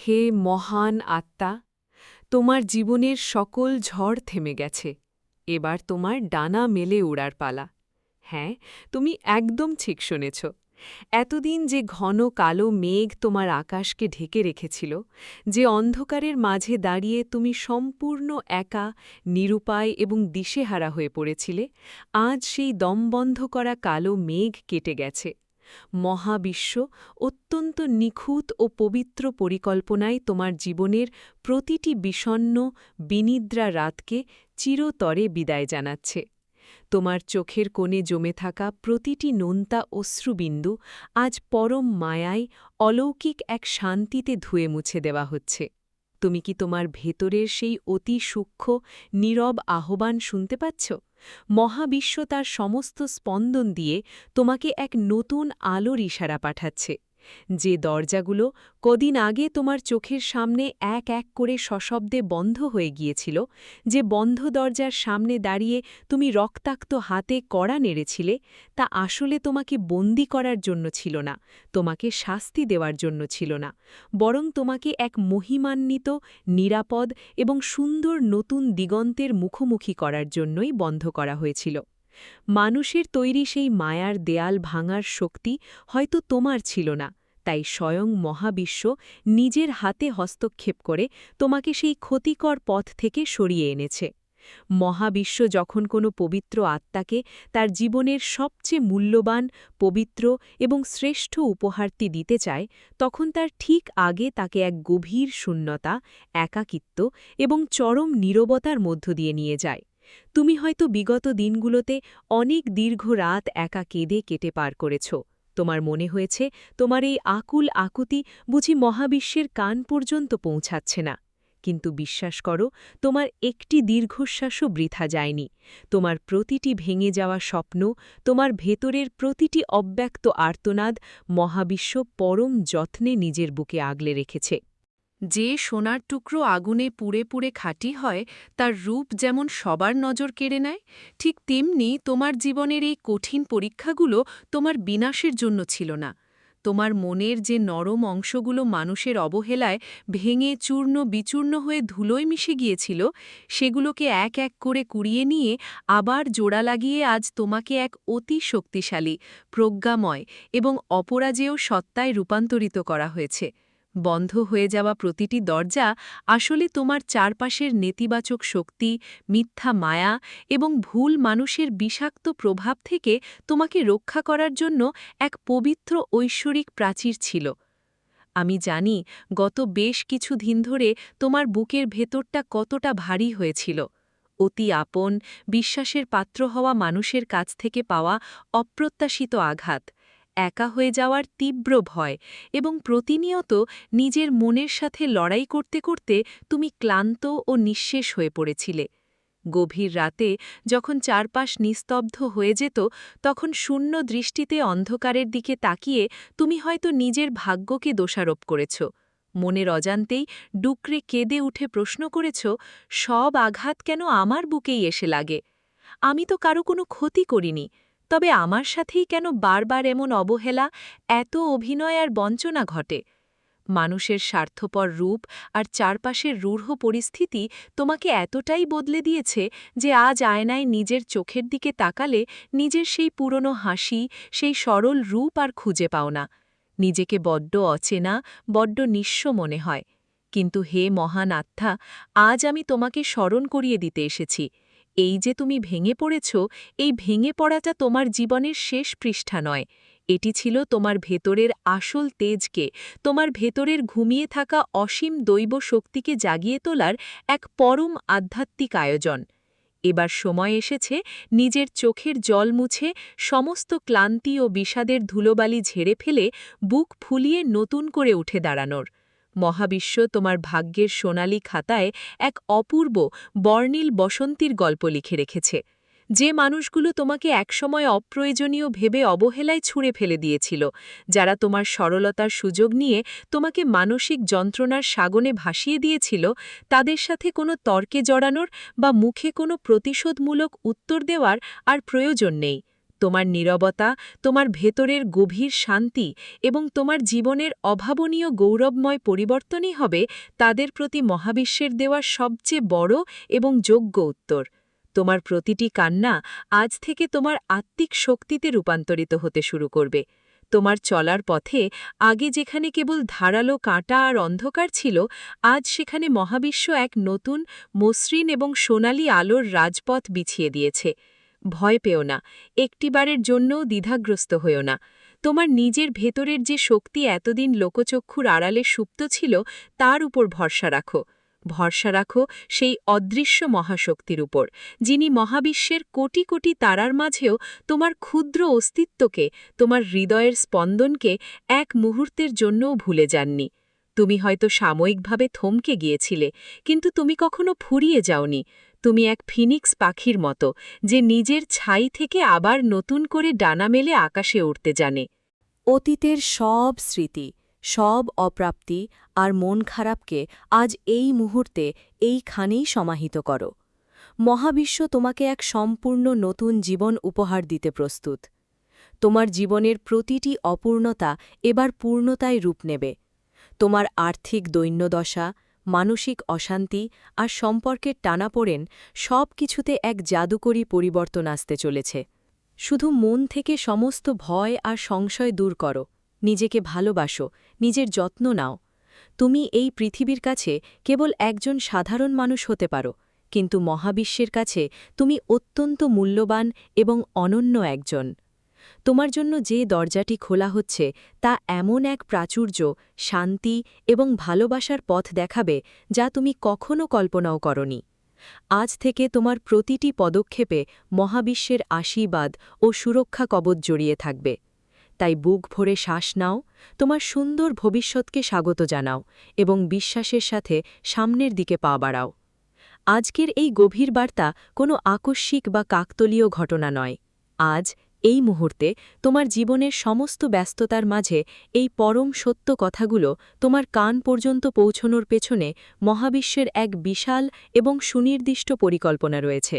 হে মহান আত্মা, তোমার জীবনের সকল ঝড় থেমে গেছে। এবার তোমার ডানা মেলে উড়ার পালা। হ্যাঁ, তুমি একদম ঠিক শুনেছ। এতদিন যে ঘন কালো মেঘ তোমার আকাশকে ঢেকে রেখেছিল, যে অন্ধকারের মাঝে দাঁড়িয়ে তুমি সম্পূর্ণ একা, নিরুপায় এবং দিশেহারা হয়ে পড়েছিলে, আজ সেই দমবন্ধ করা কালো মেঘ কেটে গেছে। মহাবিশ্ব অত্যন্ত নিখুঁত ও পবিত্র পরিকল্পনায় তোমার জীবনের প্রতিটি বিষণ্ণ, বিনিদ্রা রাতকে চিরতরে বিদায় জানাচ্ছে। তোমার চোখের কোণে জমে থাকা প্রতিটি নোনতা অশ্রুবিন্দু আজ পরম মায়ায় অলৌকিক এক শান্তিতে ধুয়ে মুছে দেওয়া হচ্ছে। তুমি কি তোমার ভেতরের সেই অতি সূক্ষ্ম, নীরব আহ্বান শুনতে পাচ্ছ? মহাবিশ্ব তার সমস্ত স্পন্দন দিয়ে তোমাকে এক নতুন আলোর ইশারা পাঠাচ্ছে। যে দরজাগুলো কদিন আগে তোমার চোখের সামনে এক এক করে সশব্দে বন্ধ হয়ে গিয়েছিল, যে বন্ধ দরজার সামনে দাঁড়িয়ে তুমি রক্তাক্ত হাতে কড়া নেড়েছিলে, তা আসলে তোমাকে বন্দি করার জন্য ছিল না, তোমাকে শাস্তি দেওয়ার জন্য ছিল না, বরং তোমাকে এক মহিমান্বিত, নিরাপদ এবং সুন্দর নতুন দিগন্তের মুখোমুখি করার জন্যই বন্ধ করা হয়েছিল। মানুষের তৈরি সেই মায়ার দেয়াল ভাঙার শক্তি হয়তো তোমার ছিল না, তাই স্বয়ং মহাবিশ্ব নিজের হাতে হস্তক্ষেপ করে তোমাকে সেই ক্ষতিকর পথ থেকে সরিয়ে এনেছে। মহাবিশ্ব যখন কোনো পবিত্র আত্মাকে তার জীবনের সবচেয়ে মূল্যবান, পবিত্র এবং শ্রেষ্ঠ উপহারটি দিতে চায়, তখন তার ঠিক আগে তাকে এক গভীর শূন্যতা, একাকিত্ব এবং চরম নীরবতার মধ্য দিয়ে নিয়ে যায়। তুমি হয়তো বিগত দিনগুলোতে অনেক দীর্ঘ রাত একা কেঁদে কেটে পার করেছ। তোমার মনে হয়েছে তোমার এই আকুল আকুতি বুঝি মহাবিশ্বের কান পর্যন্ত পৌঁছাচ্ছে না। কিন্তু বিশ্বাস করো, তোমার একটি দীর্ঘশ্বাসও বৃথা যায়নি। তোমার প্রতিটি ভেঙে যাওয়া স্বপ্ন, তোমার ভেতরের প্রতিটি অব্যক্ত আর্তনাদ মহাবিশ্ব পরম যত্নে নিজের বুকে আগলে রেখেছে। যে সোনার টুকরো আগুনে পুড়ে পুড়ে খাঁটি হয়, তার রূপ যেমন সবার নজর কেড়ে নেয়, ঠিক তেমনি তোমার জীবনের এই কঠিন পরীক্ষাগুলো তোমার বিনাশের জন্য ছিল না। তোমার মনের যে নরম অংশগুলো মানুষের অবহেলায় ভেঙে চূর্ণ বিচূর্ণ হয়ে ধুলোয় মিশে গিয়েছিল, সেগুলোকে এক এক করে কুড়িয়ে নিয়ে আবার জোড়া লাগিয়ে আজ তোমাকে এক অতি শক্তিশালী, প্রজ্ঞাময় এবং অপরাজেয় সত্তায় রূপান্তরিত করা হয়েছে। বন্ধ হয়ে যাওয়া প্রতিটি দরজা আসলে তোমার চারপাশের নেতিবাচক শক্তি, মিথ্যা মায়া এবং ভুল মানুষের বিষাক্ত প্রভাব থেকে তোমাকে রক্ষা করার জন্য এক পবিত্র ঐশ্বরিক প্রাচীর ছিল। আমি জানি গত বেশ কিছু দিন ধরে তোমার বুকের ভেতরটা কতটা ভারী হয়েছিল। অতি আপন, বিশ্বাসের পাত্র হওয়া মানুষের কাছ থেকে পাওয়া অপ্রত্যাশিত আঘাত, একা হয়ে যাওয়ার তীব্র ভয় এবং প্রতিনিয়ত নিজের মনের সাথে লড়াই করতে করতে তুমি ক্লান্ত ও নিঃশেষ হয়ে পড়েছিলে। গভীর রাতে যখন চারপাশ নিস্তব্ধ হয়ে যেত, তখন শূন্য দৃষ্টিতে অন্ধকারের দিকে তাকিয়ে তুমি হয়তো নিজের ভাগ্যকে দোষারোপ করেছ। মনের অজান্তেই ডুকরে কেঁদে উঠে প্রশ্ন করেছ, সব আঘাত কেন আমার বুকেই এসে লাগে? আমি তো কারো কোনো ক্ষতি করিনি, তবে আমার সাথেই কেন বারবার এমন অবহেলা, এত অভিনয় আর বঞ্চনা ঘটে? মানুষের স্বার্থপর রূপ আর চারপাশের রূঢ় পরিস্থিতি তোমাকে এতটাই বদলে দিয়েছে যে আজ আয়নায় নিজের চোখের দিকে তাকালে নিজের সেই পুরনো হাসি, সেই সরল রূপ আর খুঁজে পাও না। নিজেকে বড্ড অচেনা, বড্ড নিঃস্ব মনে হয়। কিন্তু হে মহান আত্মা, আজ আমি তোমাকে স্মরণ করিয়ে দিতে এসেছি, এই যে তুমি ভেঙে পড়েছ, এই ভেঙে পড়াটা তোমার জীবনের শেষ পৃষ্ঠা নয়। এটি ছিল তোমার ভেতরের আসল তেজকে, তোমার ভেতরের ঘুমিয়ে থাকা অসীম দৈব শক্তিকে জাগিয়ে তোলার এক পরম আধ্যাত্মিক আয়োজন। এবার সময় এসেছে নিজের চোখের জল মুছে, সমস্ত ক্লান্তি ও বিষাদের ধুলোবালি ঝেড়ে ফেলে বুক ফুলিয়ে নতুন করে উঠে দাঁড়ানোর। মহাবিশ্ব তোমার ভাগ্যের সোনালি খাতায় এক অপূর্ব, বর্ণিল বসন্তীর গল্প লিখে রেখেছে। যে মানুষগুলো তোমাকে একসময় অপ্রয়োজনীয় ভেবে অবহেলায় ছুঁড়ে ফেলে দিয়েছিল, যারা তোমার সরলতার সুযোগ নিয়ে তোমাকে মানসিক যন্ত্রণার সাগরে ভাসিয়ে দিয়েছিল, তাদের সাথে কোনো তর্কে জড়ানোর বা মুখে কোনো প্রতিশোধমূলক উত্তর দেওয়ার আর প্রয়োজন নেই। তোমার নীরবতা, তোমার ভেতরের গভীর শান্তি এবং তোমার জীবনের অভাবনীয় গৌরবময় পরিবর্তনই হবে তাদের প্রতি মহাবিশ্বের দেওয়া সবচেয়ে বড় এবং যোগ্য উত্তর। তোমার প্রতিটি কান্না আজ থেকে তোমার আত্মিক শক্তিতে রূপান্তরিত হতে শুরু করবে। তোমার চলার পথে আগে যেখানে কেবল ধারালো কাঁটা আর অন্ধকার ছিল, আজ সেখানে মহাবিশ্ব এক নতুন মসৃণ এবং সোনালী আলোর রাজপথ বিছিয়ে দিয়েছে। ভয় পেও না, একটিবারের জন্যও দ্বিধাগ্রস্ত হয়েও না। তোমার নিজের ভেতরের যে শক্তি এতদিন লোকচক্ষুর আড়ালে সুপ্ত ছিল, তার উপর ভরসা রাখো। ভরসা রাখো সেই অদৃশ্য মহাশক্তির উপর, যিনি মহাবিশ্বের কোটি কোটি তারার মাঝেও তোমার ক্ষুদ্র অস্তিত্বকে, তোমার হৃদয়ের স্পন্দনকে এক মুহূর্তের জন্যও ভুলে যাননি। তুমি হয়তো সাময়িকভাবে থমকে গিয়েছিলে, কিন্তু তুমি কখনো ফুরিয়ে যাওনি। তুমি এক ফিনিক্স পাখির মতো, যে নিজের ছাই থেকে আবার নতুন করে ডানা মেলে আকাশে উড়তে জানে। অতীতের সব স্মৃতি, সব অপ্রাপ্তি আর মন খারাপকে আজ এই মুহূর্তে এইখানেই সমাহিত করো। মহাবিশ্ব তোমাকে এক সম্পূর্ণ নতুন জীবন উপহার দিতে প্রস্তুত। তোমার জীবনের প্রতিটি অপূর্ণতা এবার পূর্ণতায় রূপ নেবে। তোমার আর্থিক দৈন্যদশা, মানসিক অশান্তি আর সম্পর্কের টানাপোড়েন সব কিছুতে এক জাদুকরী পরিবর্তন আসতে চলেছে। শুধু মন থেকে সমস্ত ভয় আর সংশয় দূর করো, নিজেকে ভালোবাসো, নিজের যত্ন নাও। তুমি এই পৃথিবীর কাছে কেবল একজন সাধারণ মানুষ হতে পারো, কিন্তু মহাবিশ্বের কাছে তুমি অত্যন্ত মূল্যবান এবং অনন্য একজন। তোমার জন্য যে দরজাটি খোলা হচ্ছে তা এমন এক প্রাচুর্য, শান্তি এবং ভালোবাসার পথ দেখাবে যা তুমি কখনো কল্পনাও করনি। আজ থেকে তোমার প্রতিটি পদক্ষেপে মহাবিশ্বের আশীর্বাদ ও সুরক্ষা কবচ জড়িয়ে থাকবে। তাই বুক ভরে শ্বাস নাও, তোমার সুন্দর ভবিষ্যৎকে স্বাগত জানাও এবং বিশ্বাসের সাথে সামনের দিকে পা বাড়াও। আজকের এই গভীর বার্তা কোনো আকস্মিক বা কাকতলীয় ঘটনা নয়। আজ এই মুহূর্তে তোমার জীবনের সমস্ত ব্যস্ততার মাঝে এই পরম সত্য কথাগুলো তোমার কান পর্যন্ত পৌঁছনোর পেছনে মহাবিশ্বের এক বিশাল এবং সুনির্দিষ্ট পরিকল্পনা রয়েছে।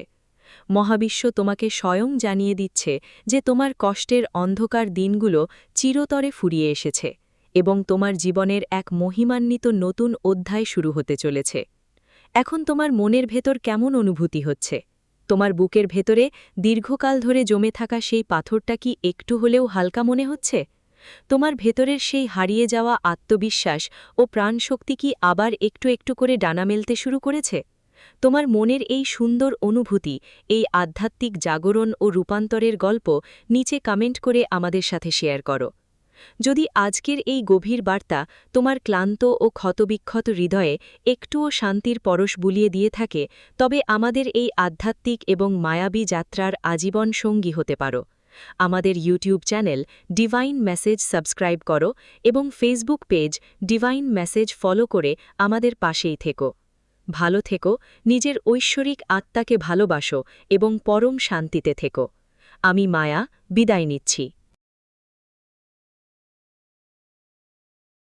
মহাবিশ্ব তোমাকে স্বয়ং জানিয়ে দিচ্ছে যে তোমার কষ্টের অন্ধকার দিনগুলো চিরতরে ফুরিয়ে এসেছে এবং তোমার জীবনের এক মহিমান্বিত নতুন অধ্যায় শুরু হতে চলেছে। এখন তোমার মনের ভেতর কেমন অনুভূতি হচ্ছে? তোমার বুকের ভেতরে দীর্ঘকাল ধরে জমে থাকা সেই পাথরটা কি একটু হলেও হালকা মনে হচ্ছে? তোমার ভেতরের সেই হারিয়ে যাওয়া আত্মবিশ্বাস ও প্রাণশক্তি কি আবার একটু একটু করে ডানা মেলতে শুরু করেছে? তোমার মনের এই সুন্দর অনুভূতি, এই আধ্যাত্মিক জাগরণ ও রূপান্তরের গল্প নিচে কমেন্ট করে আমাদের সাথে শেয়ার করো। যদি আজকের এই গভীর বার্তা তোমার ক্লান্ত ও ক্ষতবিক্ষত হৃদয়ে একটুও শান্তির পরশ বুলিয়ে দিয়ে থাকে, তবে আমাদের এই আধ্যাত্মিক এবং মায়াবী যাত্রার আজীবন সঙ্গী হতে পারো। আমাদের YouTube channel divine message subscribe করো এবং Facebook page divine message follow করে আমাদের পাশেই থেকো। ভালো থেকো, নিজের ঐশ্বরিক আত্মাকে ভালোবাসো এবং পরম শান্তিতে থেকো। আমি মায়া, বিদায় নিচ্ছি।